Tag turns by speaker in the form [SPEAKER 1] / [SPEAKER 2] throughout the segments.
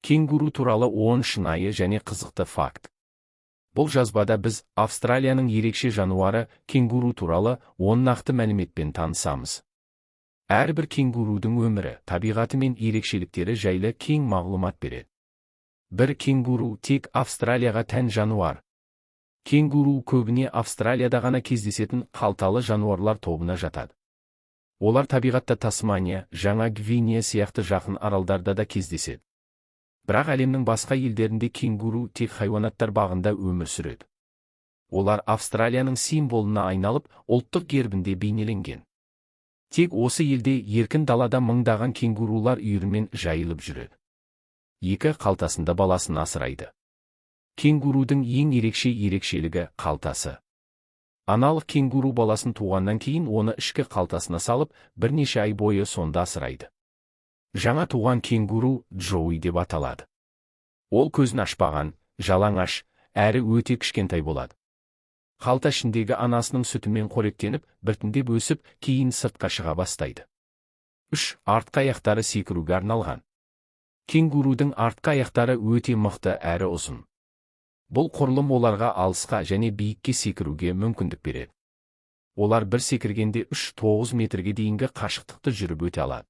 [SPEAKER 1] Кенгуру туралы 10 шынайы және қызықты факт. Бұл жазбада біз Австралияның ерекше жануары кенгуру туралы 10 нақты мәліметпен танысамыз. Әрбір кенгурудың өмірі, табиғаты мен ерекшеліктері жайлы кең мағлұмат береді. Бір кенгуру тек Австралияға тән жануар. Кенгуру көбіне Австралияда ғана кездесетін қалталы жануарлар тобына жатады. Олар табиғатта Тасмания, Жаңа Гвинея сияқты жақын аралдарда да кездеседі. Бірақ әлемнің басқа елдерінде кенгуру тек хайуанаттар бағында өмір сүреді. Олар Австралияның символына айналып, ұлттық гербінде бейнеленген. Тек осы елде еркін далада мыңдаған кенгурулар үйірімен жайылып жүреді. Екі қалтасында баласын асырайды. Кенгурудың ең ерекшелігі қалтасы. Аналық кенгуру баласын туғаннан кейін оны ішкі қалтасына салып, бірнеше ай бойы сонда асырайды. Жаңа туған кенгуру Джоуи деп аталады. Ол көзін ашпаған, жалаңаш, әрі өте кішкентай болады. Қалта ішіндегі анасының сүтімен қоректеніп, біртіндеп өсіп, кейін сыртқа шыға бастайды. 3. Артқы аяқтары секіруге арналған. Кенгурудың артқы аяқтары өте мықты әрі ұзын. Бұл құрылым оларға алысқа және биікке секіруге мүмкіндік береді. Олар бір секіргенде 3-9 метрге дейінгі қашықтықты жүріп өте алады.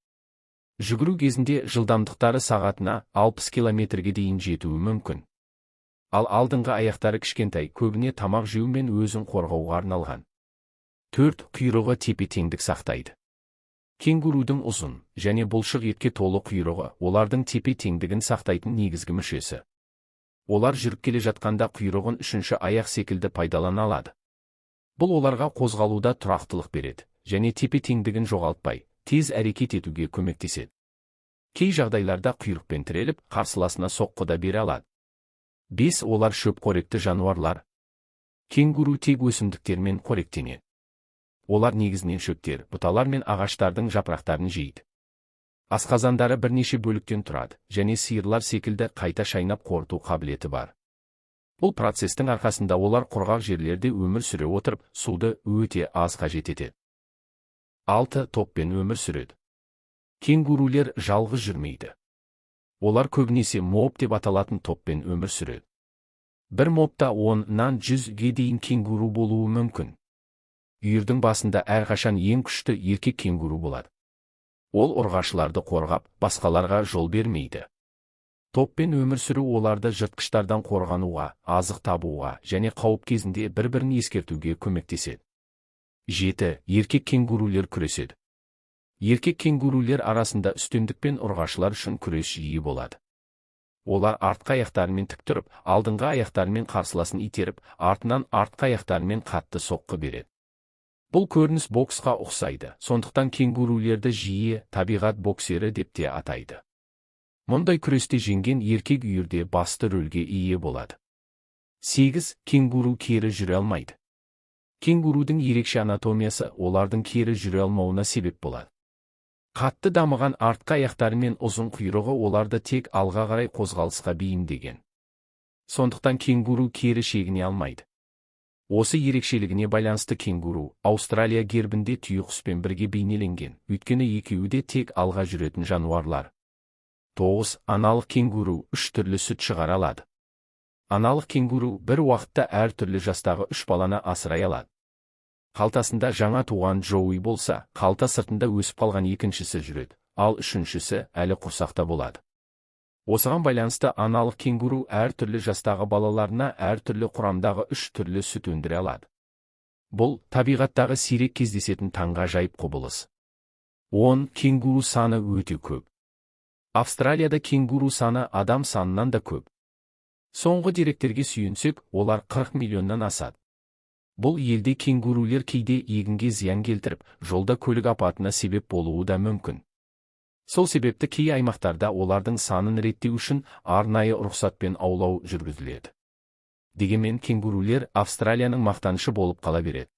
[SPEAKER 1] Жүгіру кезінде жылдамдықтары сағатына 60 километрге дейін жетуі мүмкін. Ал алдыңғы аяқтары кішкентай, көбіне тамақ жеу мен өзін қорғауға арналған. 4. Құйрығы тепе-теңдік сақтайды. Кенгурудың ұзын және бұлшық етке толы құйрығы олардың тепе-теңдігін сақтайтын негізгі мүшесі. Олар жүріп келе жатқанда құйрығын үшінші аяқ секілді пайдалана алады. Бұл оларға қозғалуда тұрақтылық береді және тепе-теңдігін жоғалтпай, тез әрекет етуге көмектеседі. Кей жағдайларда құйрықпен тіреліп, қарсыласына соққы да бере алады. 5. Олар шөпқоректі жануарлар. Кенгуру тек өсімдіктермен қоректенеді. Олар негізінен шөптер, бұталар мен ағаштардың жапырақтарын жейді. Асқазандары бірнеше бөліктен тұрады, және сиырлар секілді қайта шайнап қорыту қабілеті бар. Бұл процестің арқасында олар құрғақ жерлерде өмір сүре отырып, суды өте аз қажет етеді. 6. Топпен өмір сүреді. Кенгурулер жалғыз жүрмейді. Олар көбінесе моб деп аталатын топпен өмір сүреді. Бір мобта 10-нан 100-ге дейін кенгуру болуы мүмкін. Үйірдің басында әрқашан ең күшті еркек кенгуру болады. Ол ұрғашыларды қорғап, басқаларға жол бермейді. Топпен өмір сүру оларды жыртқыштардан қорғануға, азық табуға және қауіп кезінде бір-бірін ескертуге көмектеседі. 7. Еркек кенгурулер күреседі. Еркек кенгурулер арасында үстемдік пен ұрғашылар үшін күрес жиі болады. Олар артқы аяқтарымен тік тұрып, алдыңғы аяқтарымен қарсыласын итеріп, артынан артқы аяқтарымен қатты соққы береді. Бұл көрініс боксқа ұқсайды, сондықтан кенгурулерді жиі табиғат боксері деп те атайды. Мұндай күресте жеңген еркек үйірде басты рөлге ие болады. 8. Кенгуру кері жүре алмайды. Кенгурудың ерекше анатомиясы олардың кері жүре алмауына себеп болады. Қатты дамыған артқы аяқтары мен ұзын құйрығы оларды тек алға қарай қозғалысқа бейімдеген. Сондықтан кенгуру кері шегіне алмайды. Осы ерекшелігіне байланысты кенгуру Аустралия гербінде түйеқұспен бірге бейнеленген, өйткені екеуі де тек алға жүретін жануарлар. 9. Аналық кенгуру 3 түрлі сүт шығара алады. Аналық кенгуру бір уақытта әр түрлі жастағы 3 баланы асырай алады. Қалтасында жаңа туған Джоуи болса, қалта сыртында өсіп қалған екіншісі жүреді, ал үшіншісі әлі құрсақта болады. Осыған байланысты аналық кенгуру әр түрлі жастағы балаларына әр түрлі құрамдағы 3 түрлі сүт өндіре алады. Бұл табиғаттағы сирек кездесетін таңғажайып құбылыс. 10. Кенгуру саны өте көп. Австралияда кенгуру саны адам санынан да көп. Соңғы деректерге сүйенсек, олар 40 миллионнан асады. Бұл елде кенгурулер кейде егінге зиян келтіріп, жолда көлік апатына себеп болуы да мүмкін. Сол себепті кей аймақтарда олардың санын реттеу үшін арнайы рұқсатпен аулау жүргізіледі. Дегенмен кенгурулер Австралияның мақтанышы болып қала береді.